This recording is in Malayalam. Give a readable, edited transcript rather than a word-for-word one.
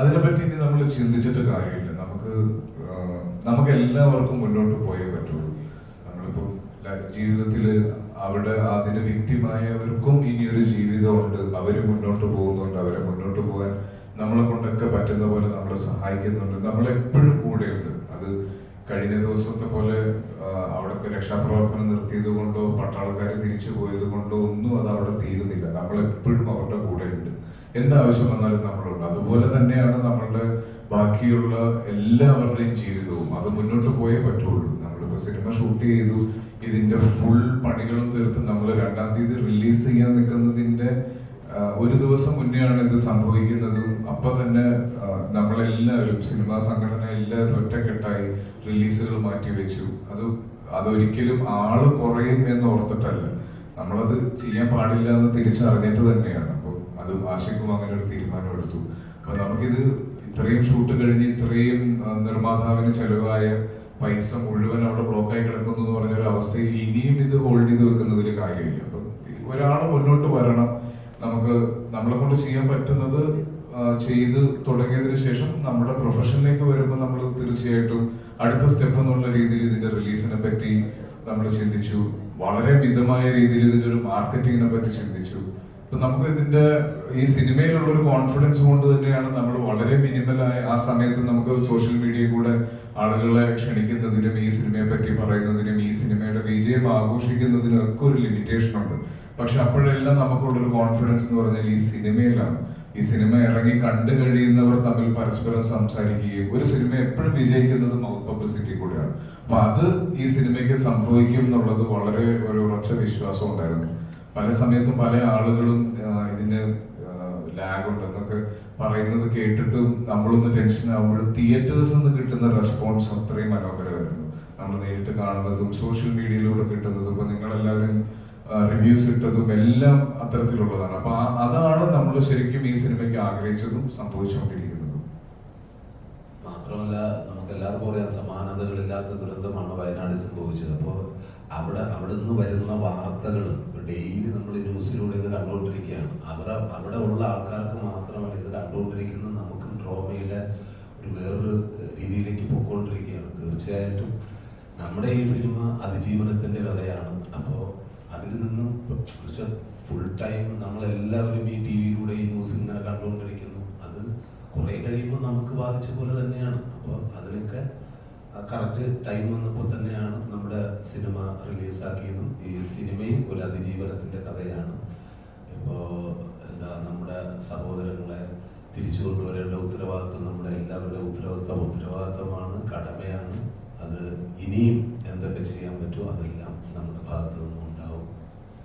അതിനെപ്പറ്റി ഇനി നമ്മൾ ചിന്തിച്ചിട്ട് കാര്യമില്ല. നമുക്ക് എല്ലാവർക്കും മുന്നോട്ട് പോയേ പറ്റുള്ളൂ. നമ്മളിപ്പോൾ ജീവിതത്തിൽ അവിടെ അതിന് വിക്റ്റിമായവർക്കും ഇനിയൊരു ജീവിതമുണ്ട്. അവർ മുന്നോട്ട് പോകുന്നുണ്ട്. അവരെ മുന്നോട്ട് പോകാൻ നമ്മളെ കൊണ്ടൊക്കെ പറ്റുന്ന പോലെ നമ്മളെ സഹായിക്കുന്നുണ്ട്. നമ്മളെപ്പോഴും കൂടെയുണ്ട്. അത് കഴിഞ്ഞ ദിവസത്തെ പോലെ അവിടുത്തെ രക്ഷാപ്രവർത്തനം നിർത്തിയത് കൊണ്ടോ പട്ടാളക്കാർ തിരിച്ചു പോയത് കൊണ്ടോ ഒന്നും അത് അവിടെ തീരുന്നില്ല. നമ്മളെപ്പോഴും അവരുടെ കൂടെയുണ്ട്. എന്താവശ്യം വന്നാലും നമ്മളുണ്ട്. അതുപോലെ തന്നെയാണ് നമ്മളുടെ ബാക്കിയുള്ള എല്ലാവരുടെയും ജീവിതവും. അത് മുന്നോട്ട് പോയേ പറ്റുള്ളൂ. നമ്മളിപ്പോൾ സിനിമ ഷൂട്ട് ചെയ്തു, ഇതിന്റെ ഫുൾ പണികളും തീർത്ത് നമ്മൾ 2-ാം തീയതി റിലീസ് ചെയ്യാൻ നിൽക്കുന്നതിന്റെ ഒരു ദിവസം മുന്നെയാണ് ഇത് സംഭവിക്കുന്നതും. അപ്പൊ തന്നെ നമ്മളെല്ലാവരും, സിനിമാ സംഘടന എല്ലാവരും ഒറ്റക്കെട്ടായി റിലീസുകൾ മാറ്റിവെച്ചു. അതൊരിക്കലും ആള് കുറയും എന്ന് ഓർത്തിട്ടല്ല, നമ്മളത് ചെയ്യാൻ പാടില്ല എന്ന് തിരിച്ചറിഞ്ഞിട്ട് തന്നെയാണ്. അപ്പോൾ അത് ആശിക്കും അങ്ങനെ ഒരു തീരുമാനം എടുത്തു. അപ്പൊ നമുക്കിത് ഇത്രയും ഷൂട്ട് കഴിഞ്ഞ് ഇത്രയും നിർമ്മാതാവിന് ചെലവായ പൈസ മുഴുവൻ അവിടെ ബ്ലോക്കായി കിടക്കുന്നു എന്ന് പറഞ്ഞൊരു അവസ്ഥയിൽ ഇനിയും ഇത് ഹോൾഡ് ചെയ്ത് വെക്കുന്നതിൽ കാര്യമില്ല. അപ്പൊ ഒരാൾ മുന്നോട്ട് വരണം. നമ്മളെ കൊണ്ട് ചെയ്യാൻ പറ്റുന്നത് ചെയ്ത് തുടങ്ങിയതിനു ശേഷം നമ്മുടെ പ്രൊഫഷനിലേക്ക് വരുമ്പോൾ നമ്മൾ തീർച്ചയായിട്ടും അടുത്ത സ്റ്റെപ്പ് എന്നുള്ള രീതിയിൽ ഇതിന്റെ റിലീസിനെ പറ്റി നമ്മൾ ചിന്തിച്ചു. വളരെ മിതമായ രീതിയിൽ ഇതിന്റെ ഒരു മാർക്കറ്റിങ്ങിനെ പറ്റി ചിന്തിച്ചു. അപ്പൊ നമുക്ക് ഇതിന്റെ ഈ സിനിമയിലുള്ള ഒരു കോൺഫിഡൻസ് കൊണ്ട് തന്നെയാണ് നമ്മൾ വളരെ മിനിമലായ ആ സമയത്ത് നമുക്ക് സോഷ്യൽ മീഡിയയിൽ കൂടെ ആളുകളെ ക്ഷണിക്കുന്നതിനും ഈ സിനിമയെ പറ്റി പറയുന്നതിനും ഈ സിനിമയുടെ വിജയം ആഘോഷിക്കുന്നതിനും ഒക്കെ ഒരു ലിമിറ്റേഷൻ ഉണ്ട്. പക്ഷെ അപ്പോഴെല്ലാം നമുക്കുള്ളൊരു കോൺഫിഡൻസ് എന്ന് പറഞ്ഞാൽ ഈ സിനിമയിലാണ്. ഈ സിനിമ ഇറങ്ങി കണ്ടു കഴിയുന്നവർ തമ്മിൽ പരസ്പരം സംസാരിക്കുകയും, ഒരു സിനിമ എപ്പോഴും വിജയിക്കുന്നത് മൗത്ത് പബ്ലിസിറ്റി കൂടെയാണ്. അപ്പൊ അത് ഈ സിനിമയ്ക്ക് സംഭവിക്കും എന്നുള്ളത് വളരെ ഒരു ഉറച്ച വിശ്വാസം ഉണ്ടായിരുന്നു. പല സമയത്തും പല ആളുകളും ഇതിന് ലാഗ് ഉണ്ടെന്നൊക്കെ പറയുന്നത് കേട്ടിട്ടും നമ്മളൊന്ന് ടെൻഷൻ ആകുമ്പോഴും തിയേറ്റേഴ്സിൽ നിന്ന് കിട്ടുന്ന റെസ്പോൺസ് അത്രയും മനോഹരമായിരുന്നു. നമ്മൾ നേരിട്ട് കാണുന്നതും സോഷ്യൽ മീഡിയയിലൂടെ കിട്ടുന്നതും ഇപ്പൊ നിങ്ങളെല്ലാവരും റിവ്യൂസ് ഇട്ടതും എല്ലാം അത്തരത്തിലുള്ളതാണ്. അപ്പൊ അതാണ് നമ്മൾ ശരിക്കും ഈ സിനിമയ്ക്ക് ആഗ്രഹിച്ചതും സംഭവിച്ചുകൊണ്ടിരിക്കുന്നതും. മാത്രമല്ല നമുക്ക് എല്ലാവർക്കും അറിയാം, സമാനതകളില്ലാത്ത ദുരന്തമാണ് വയനാട് സംഭവിച്ചത്. അപ്പോൾ അവിടെ നിന്ന് വരുന്ന വാർത്തകൾ ഡെയിലി നമ്മൾ ന്യൂസിലൂടെ ഇത് കണ്ടുകൊണ്ടിരിക്കുകയാണ്. അവിടെ ഉള്ള ആൾക്കാർക്ക് മാത്രമല്ല ഇത് കണ്ടുകൊണ്ടിരിക്കുന്നത്, നമുക്കും ട്രോമയുടെ ഒരു വേറൊരു രീതിയിലേക്ക് പോയിക്കൊണ്ടിരിക്കുകയാണ്. തീർച്ചയായിട്ടും നമ്മുടെ ഈ സിനിമ അതിജീവനത്തിന്റെ കഥയാണ്. അപ്പോൾ അതിൽ നിന്നും ഫുൾ ടൈം നമ്മളെല്ലാവരും ഈ ടി വിയിലൂടെ ഈ ന്യൂസ് ഇങ്ങനെ കണ്ടുകൊണ്ടിരിക്കുന്നു. അത് കുറെ കഴിയുമ്പോൾ നമുക്ക് ബാധിച്ച പോലെ തന്നെയാണ്. അപ്പോൾ അതിനൊക്കെ കറക്റ്റ് ടൈം വന്നപ്പോൾ തന്നെയാണ് നമ്മുടെ സിനിമ റിലീസാക്കിയതും. ഈ സിനിമയും ഒരു അതിജീവനത്തിന്റെ കഥയാണ്. ഇപ്പോൾ നമ്മുടെ സഹോദരങ്ങളെ തിരിച്ചു കൊണ്ടുവരേണ്ട ഉത്തരവാദിത്വം നമ്മുടെ എല്ലാവരുടെയും ഉത്തരവാദിത്വമാണ്, കടമയാണ്. അത് ഇനിയും എന്തൊക്കെ ചെയ്യാൻ പറ്റുമോ അതെല്ലാം നമ്മുടെ ഭാഗത്തു നിന്നും